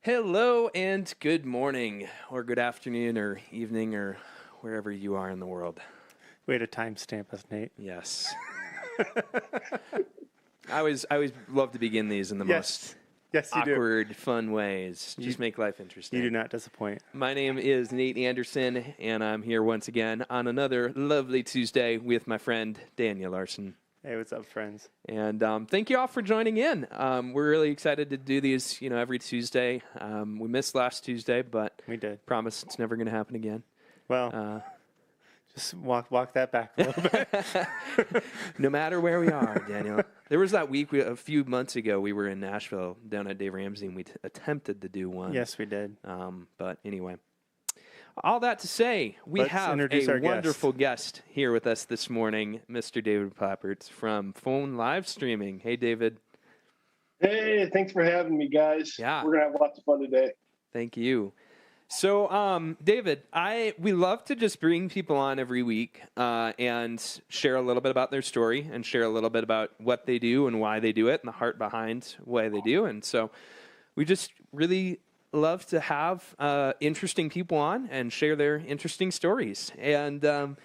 Hello and good morning, or good afternoon, or evening, or wherever you are in the world. Way to timestamp us, Nate. Yes. I always love to begin these in the most Yes, you awkward, fun ways. Just make life interesting. You do not disappoint. My name is Nate Anderson, and I'm here once again on another lovely Tuesday with my friend Daniel Larson. Hey, what's up, friends? And thank you all for joining in. We're really excited to do these, every Tuesday. We missed last Tuesday, but We did. promise it's never going to happen again. Well, just walk that back a little bit. No matter where we are, Daniel. There was that week a few months ago we were in Nashville down at Dave Ramsey, and we attempted to do one. Yes, we did. But anyway. All that to say, Let's have introduce a our guest. wonderful guest here with us this morning, Mr. David Plappert from Phone Live Streaming. Hey, David. Hey, thanks for having me, guys. Yeah. We're going to have lots of fun today. Thank you. So, David, we love to just bring people on every week and share a little bit about their story and share a little bit about what they do and why they do it and the heart behind why they do. And so we just really love to have interesting people on and share their interesting stories. And,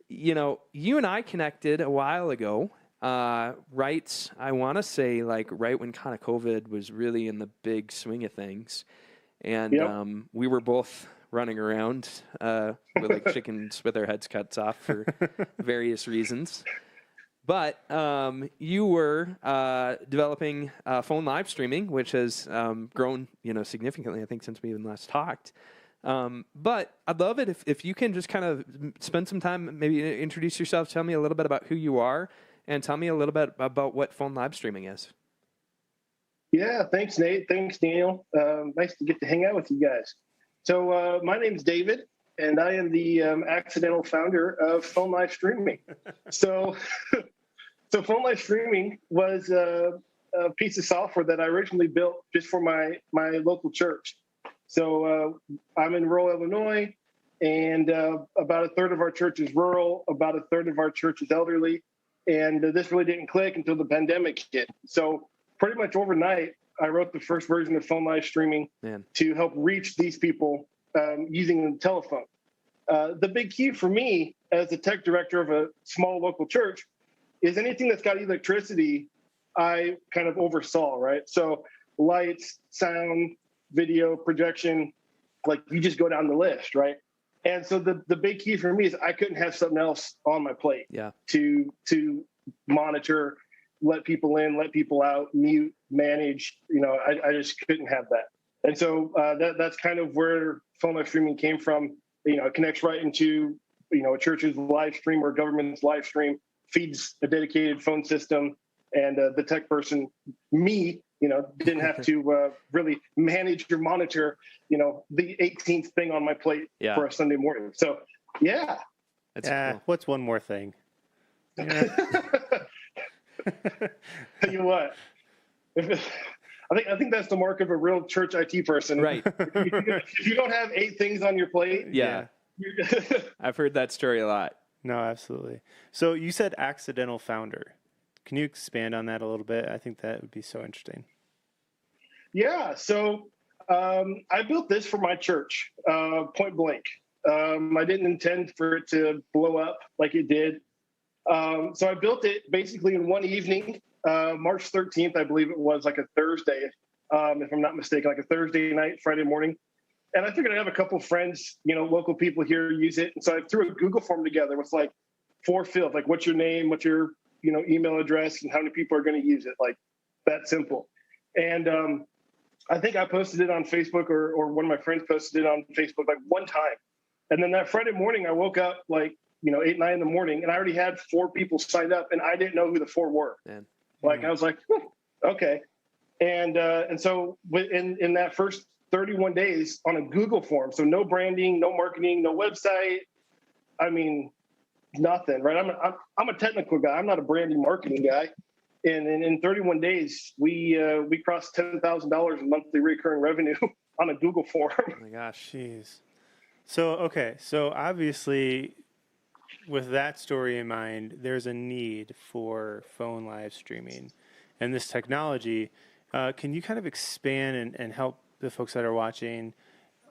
you and I connected a while ago, I want to say right when kind of COVID was really in the big swing of things. And Yep. We were both running around with like chickens with our heads cut off for various reasons. But you were developing phone live streaming, which has grown, significantly, I think, since we even last talked. But I'd love it if you can just kind of spend some time, maybe introduce yourself, tell me a little bit about who you are, and tell me a little bit about what phone live streaming is. Yeah, thanks, Nate. Thanks, Daniel. Nice to get to hang out with you guys. So my name's David, and I am the accidental founder of Phone Live Streaming. So Phone Live Streaming was a piece of software that I originally built just for my local church. So I'm in rural Illinois, and about a third of our church is rural, about a third of our church is elderly, and this really didn't click until the pandemic hit. So pretty much overnight, I wrote the first version of Phone Live Streaming to help reach these people using the telephone. The big key for me as the tech director of a small local church is anything that's got electricity, I kind of oversaw, right? So lights, sound, video, projection, like you just go down the list, right? And so the big key for me is I couldn't have something else on my plate to monitor, let people in, let people out, mute, manage. I just couldn't have that. And so that's kind of where Phone Live Streaming came from. It connects right into, a church's live stream or government's live stream, feeds a dedicated phone system, and the tech person, me, didn't have to really manage or monitor, the 18th thing on my plate for a Sunday morning. So, yeah. That's cool. What's one more thing? Tell you what, I think that's the mark of a real church IT person. Right. If you don't have 8 things on your plate. Yeah. I've heard that story a lot. No, absolutely. So you said accidental founder. Can you expand on that a little bit? I think that would be so interesting. Yeah. So I built this for my church, point blank. I didn't intend for it to blow up like it did. So I built it basically in one evening, March 13th, I believe it was, like a Thursday, if I'm not mistaken, like a Thursday night, Friday morning. And I figured I'd have a couple of friends, local people here use it. And so I threw a Google form together with like 4 fields, like what's your name, what's your, email address, and how many people are going to use it, like that simple. And I think I posted it on Facebook or one of my friends posted it on Facebook like one time. And then that Friday morning, I woke up like, 8, 9 in the morning, and I already had 4 people signed up, and I didn't know who the 4 were. Man. Like, I was like, okay. And so in that first 31 days on a Google form, so no branding, no marketing, no website, I mean, nothing, right? I'm a technical guy. I'm not a branding marketing guy. And in 31 days, we crossed $10,000 in monthly recurring revenue on a Google form. Oh my gosh. Jeez. So obviously, with that story in mind, there's a need for phone live streaming and this technology. Can you kind of expand and help the folks that are watching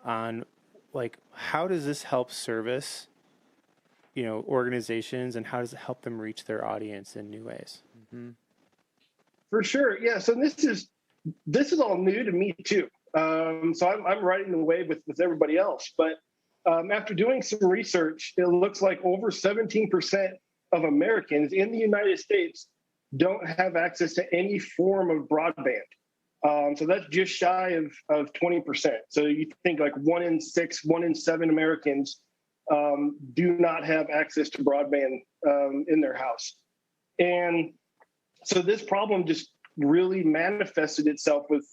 on, like, how does this help service, organizations, and how does it help them reach their audience in new ways? Mm-hmm. For sure. Yeah. So this is all new to me too. So I'm riding the wave with everybody else. But after doing some research, it looks like over 17% of Americans in the United States don't have access to any form of broadband. So that's just shy of 20%. So you think like 1 in 6, 1 in 7 Americans do not have access to broadband in their house. And so this problem just really manifested itself with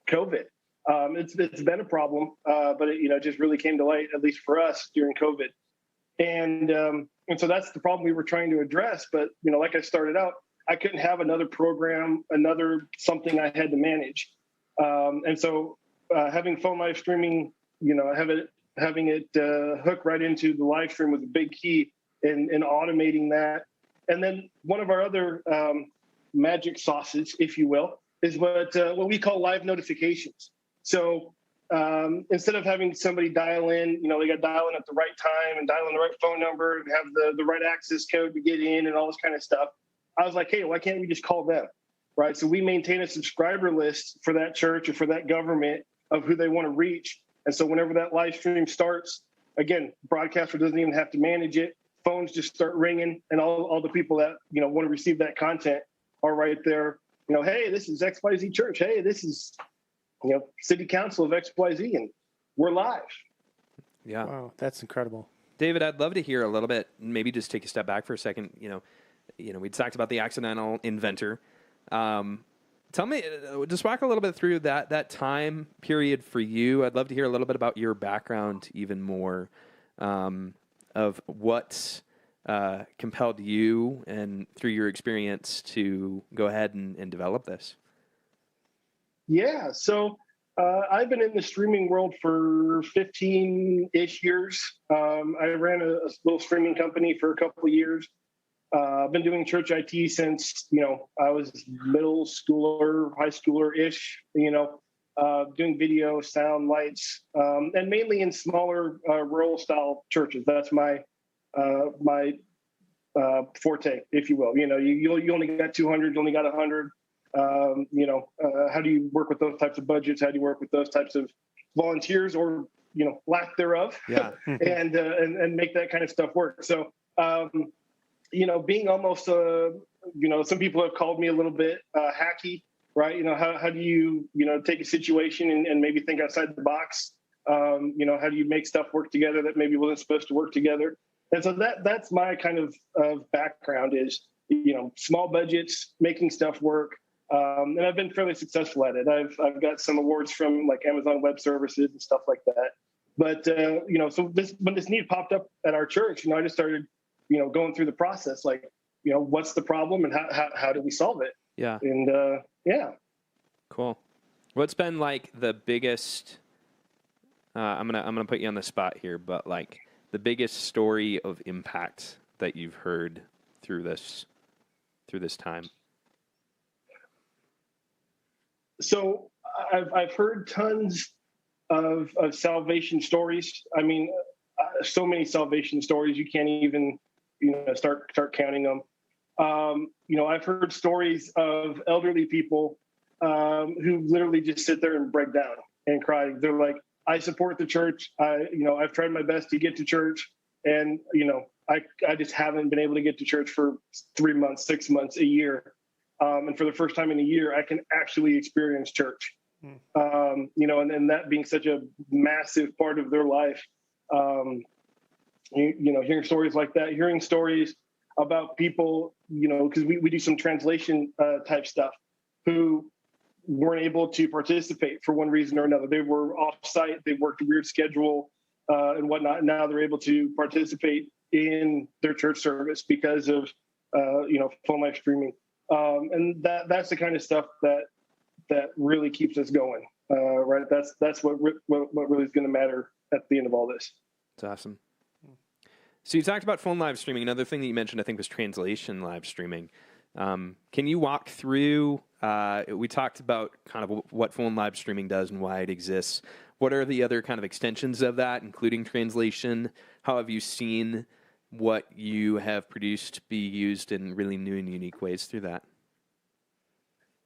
COVID. It's been a problem, but it just really came to light, at least for us during COVID. And so that's the problem we were trying to address. But, like I started out, I couldn't have another program, another something I had to manage. And so having phone live streaming, having it hook right into the live stream was a big key in automating that. And then one of our other magic sauces, if you will, is what we call live notifications. So instead of having somebody dial in, they got to dial in at the right time and dial in the right phone number and have the right access code to get in and all this kind of stuff, I was like, hey, why can't we just call them, right? So we maintain a subscriber list for that church or for that government of who they want to reach. And so whenever that live stream starts, again, broadcaster doesn't even have to manage it. Phones just start ringing, and all the people that want to receive that content are right there. Hey, this is XYZ Church. Hey, this is City Council of XYZ, and we're live. Yeah. Wow, that's incredible. David, I'd love to hear a little bit. Maybe just take a step back for a second. We talked about the accidental inventor. Tell me, just walk a little bit through that time period for you. I'd love to hear a little bit about your background, even more, of what compelled you and through your experience to go ahead and develop this. Yeah, so I've been in the streaming world for 15-ish years. I ran a little streaming company for a couple of years. I've been doing church IT since, I was middle schooler, high schooler-ish, doing video, sound, lights, and mainly in smaller rural style churches. That's my forte, if you will. You only got 200, you only got 100. How do you work with those types of budgets? How do you work with those types of volunteers or, lack thereof? Yeah. and make that kind of stuff work. So, being almost, some people have called me a little bit hacky, right? How do you, take a situation and maybe think outside the box? How do you make stuff work together that maybe wasn't supposed to work together? And so that's my kind of background is, small budgets, making stuff work. And I've been fairly successful at it. I've got some awards from like Amazon Web Services and stuff like that. But, so when this need popped up at our church, I just started, going through the process, like, what's the problem and how do we solve it? Yeah. And yeah. Cool. What's been like the biggest, I'm going to put you on the spot here, but like the biggest story of impact that you've heard through this time? So I've heard tons of salvation stories. I mean, so many salvation stories, you can't even, start counting them. I've heard stories of elderly people who literally just sit there and break down and cry. They're like, I support the church. I've tried my best to get to church, and I just haven't been able to get to church for 3 months, 6 months, a year. And for the first time in a year, I can actually experience church. And that being such a massive part of their life. Hearing stories like that, hearing stories about people, because we do some translation type stuff, who weren't able to participate for one reason or another. They were off site, they worked a weird schedule and whatnot. And now they're able to participate in their church service because of, phone live streaming. And that's the kind of stuff that really keeps us going, right? That's what really is going to matter at the end of all this. It's awesome. So you talked about phone live streaming. Another thing that you mentioned, I think, was translation live streaming. Can you walk through We talked about kind of what phone live streaming does and why it exists. What are the other kind of extensions of that, including translation? How have you seen what you have produced be used in really new and unique ways through that?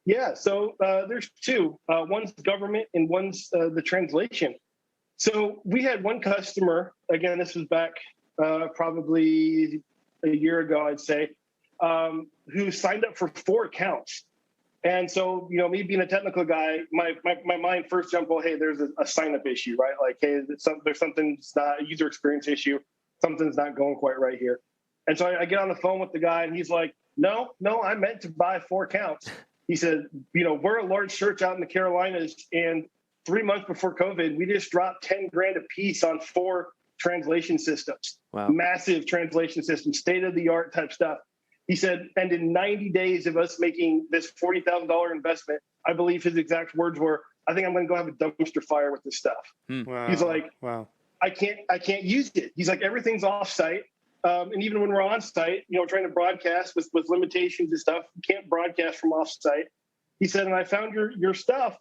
Yeah, so there's two. One's government and one's the translation. So we had one customer, again, this was back probably a year ago, I'd say, who signed up for 4 accounts. And so, me being a technical guy, my mind first jumped, well, hey, there's a sign-up issue, right? Like, hey, there's something, it's not a user experience issue. Something's not going quite right here. And so I get on the phone with the guy, and he's like, no, I meant to buy 4 accounts. He said, we're a large church out in the Carolinas, and 3 months before COVID, we just dropped $10,000 a piece on 4 translation systems. Wow. Massive translation systems, state-of-the-art type stuff. He said, and in 90 days of us making this $40,000 investment, I believe his exact words were, I think I'm going to go have a dumpster fire with this stuff. Wow. He's like, wow. I can't use it. He's like, everything's off-site. And even when we're on site, trying to broadcast with limitations and stuff, you can't broadcast from off-site. He said, and I found your stuff,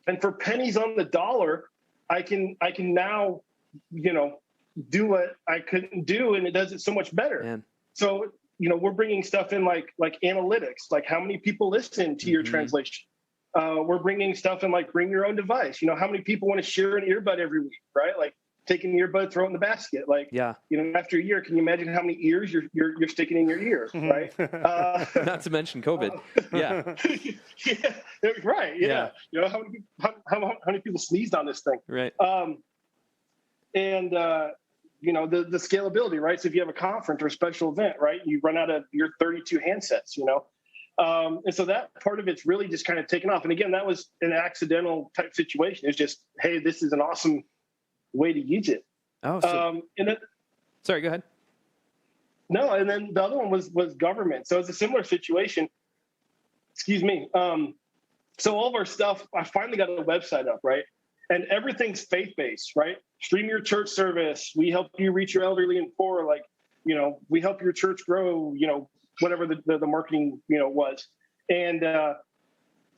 and for pennies on the dollar, I can now, do what I couldn't do, and it does it so much better. Man. So, we're bringing stuff in like analytics, like how many people listen to your translation. We're bringing stuff in like bring your own device. How many people want to share an earbud every week, right? Like take an earbud, throw it in the basket. Like, yeah. After a year, can you imagine how many ears you're sticking in your ear, right? Not to mention COVID. Yeah. Yeah, right. Yeah. How many people sneezed on this thing? Right. And the scalability, right? So if you have a conference or a special event, right, you run out of your 32 handsets, and so that part of it's really just kind of taken off. And again, that was an accidental type situation. It's just, hey, this is an awesome way to use it. Oh, so, and then, sorry, go ahead. No, and then the other one was government. So it's a similar situation. Excuse me. So all of our stuff, I finally got a website up, right? And everything's faith-based, right? Stream your church service. We help you reach your elderly and poor. Like, we help your church grow, whatever the marketing, was. And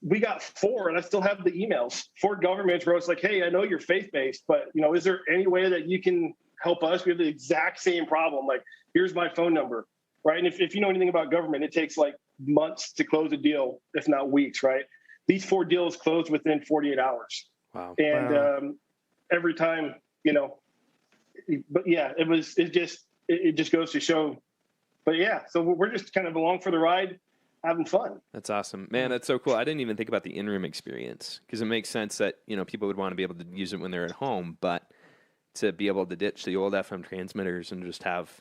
we got 4, and I still have the emails, 4 governments where it's like, hey, I know you're faith-based, but, is there any way that you can help us? We have the exact same problem. Like, here's my phone number, right? And if you know anything about government, it takes like months to close a deal, if not weeks, right? These 4 deals closed within 48 hours. Wow. And every time, but yeah, it just goes to show. But yeah, so we're just kind of along for the ride, having fun. That's awesome, man. That's so cool. I didn't even think about the in-room experience, because it makes sense that people would want to be able to use it when they're at home, but to be able to ditch the old FM transmitters and just have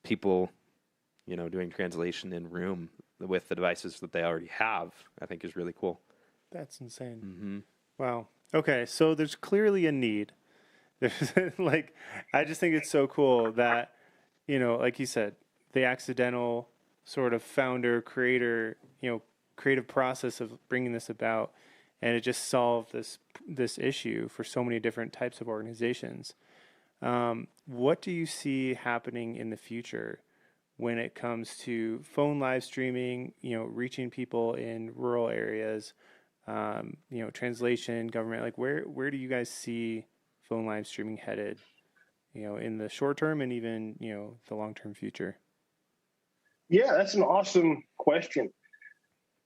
people, doing translation in room with the devices that they already have, I think is really cool. That's insane. Mm-hmm. Wow. Okay, so there's clearly a need. There's I just think it's so cool that, like you said, the accidental sort of founder, creator, creative process of bringing this about, and it just solved this issue for so many different types of organizations. What do you see happening in the future when it comes to phone live streaming, reaching people in rural areas, translation, government? Like where do you guys see phone live streaming headed, in the short term and even, the long-term future? Yeah, that's an awesome question.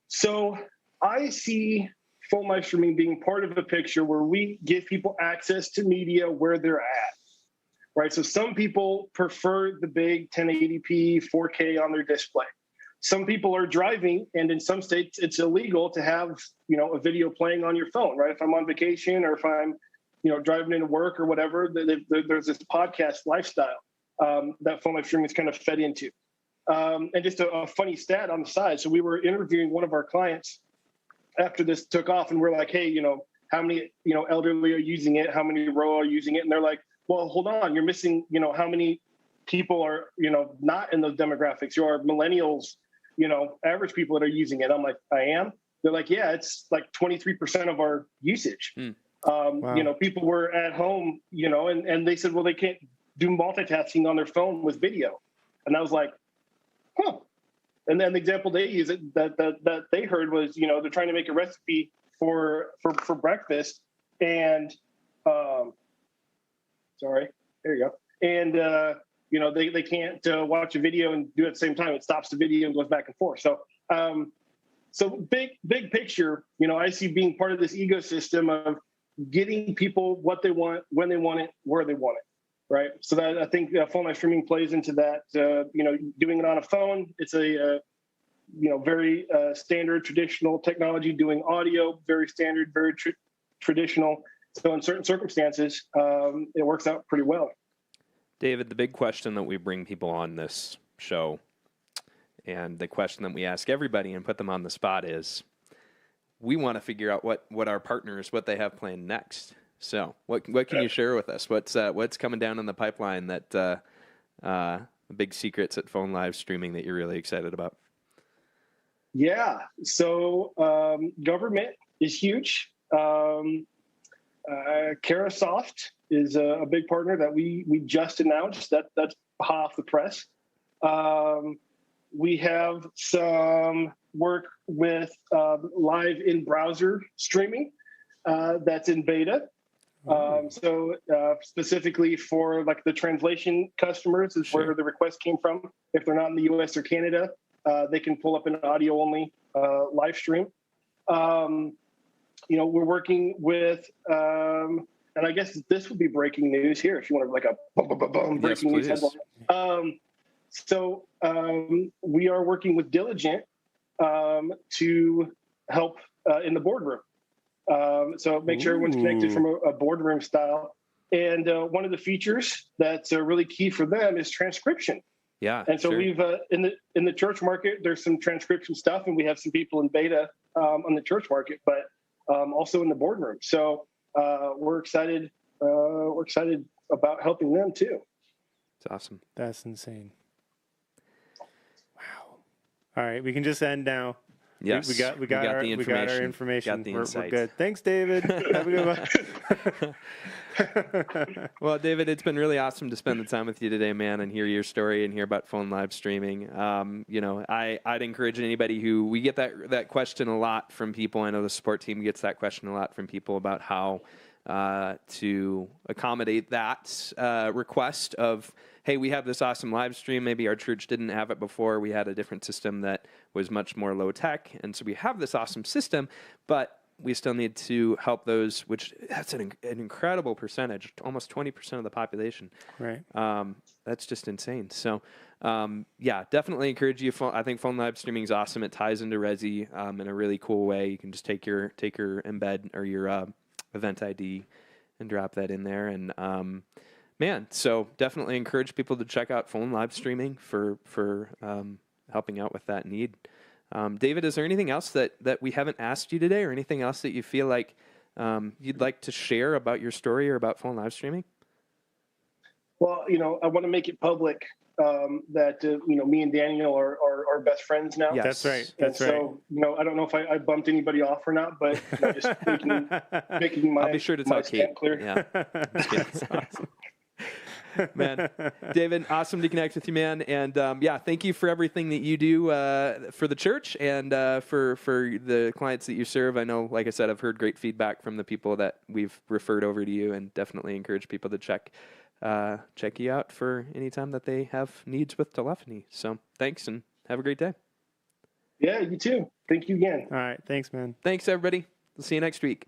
So I see phone live streaming being part of a picture where we give people access to media where they're at, right? So some people prefer the big 1080p 4K on their display. Some people are driving, and in some states it's illegal to have, a video playing on your phone, right? If I'm on vacation or if I'm, driving into work or whatever, there's this podcast lifestyle that phone live streaming is kind of fed into. And just a funny stat on the side. So we were interviewing one of our clients after this took off, and we're like, hey, how many, elderly are using it? How many rural are using it? And they're like, well, hold on, you're missing, how many people are, not in those demographics. You are millennials, average people that are using it. I'm like, I am. They're like, yeah, it's like 23% of our usage. Wow. People were at home, and they said, well, they can't do multitasking on their phone with video. And I was like, huh, And then the example they use that they heard was, they're trying to make a recipe for breakfast, and sorry, there you go. And they can't watch a video and do it at the same time. It stops the video and goes back and forth. So big picture, I see being part of this ecosystem of getting people what they want, when they want it, where they want it, right? So that I think phone live streaming plays into that. Doing it on a phone, it's a very standard traditional technology. Doing audio, very standard, very traditional. So in certain circumstances, it works out pretty well. David, the big question that we bring people on this show, and the question that we ask everybody and put them on the spot is, we want to figure out what our partners, what they have planned next. So what can you share with us? What's coming down in the pipeline that big secrets at phone live streaming that you're really excited about? Yeah. So government is huge. Carasoft is a big partner that we just announced. That's hot off the press. We have some work with live in browser streaming that's in beta. So specifically for like the translation customers is where the request came from. If they're not in the US or Canada, they can pull up an audio only live stream. We're working with, and I guess this would be breaking news here if you want to like a breaking news headline. So we are working with Diligent to help in the boardroom. So make sure everyone's connected from a boardroom style. And one of the features that's really key for them is transcription. Yeah. And so we've in the church market, there's some transcription stuff, and we have some people in beta on the church market, but also in the boardroom. So we're excited. We're excited about helping them too. It's awesome. That's insane. Wow. All right, we can just end now. Yes, we got our information. We're good. Thanks, David. Have a good one. Well, David, it's been really awesome to spend the time with you today, man, and hear your story and hear about phone live streaming. I'd encourage anybody who we get that question a lot from people. I know the support team gets that question a lot from people about how to accommodate that request of, hey, we have this awesome live stream. Maybe our church didn't have it before. We had a different system that was much more low tech. And so we have this awesome system, but we still need to help those, which that's an incredible percentage, almost 20% of the population. Right. That's just insane. So, definitely encourage you. I think phone live streaming is awesome. It ties into Resi in a really cool way. You can just take your embed or your event ID and drop that in there. And so definitely encourage people to check out phone live streaming for helping out with that need. David, is there anything else that we haven't asked you today, or anything else that you feel like you'd like to share about your story or about phone live streaming? Well, I want to make it public that me and Daniel are best friends now. Yes. That's right. That's right. So I don't know if I bumped anybody off or not, but just making my I'll be sure to tell Kate. Clear. Yeah. That's awesome. Man, David, awesome to connect with you, man. And thank you for everything that you do for the church and for the clients that you serve. I know, like I said, I've heard great feedback from the people that we've referred over to you, and definitely encourage people to check you out for any time that they have needs with telephony. So thanks, and have a great day. Yeah, you too. Thank you again. All right. Thanks, man. Thanks, everybody. We'll see you next week.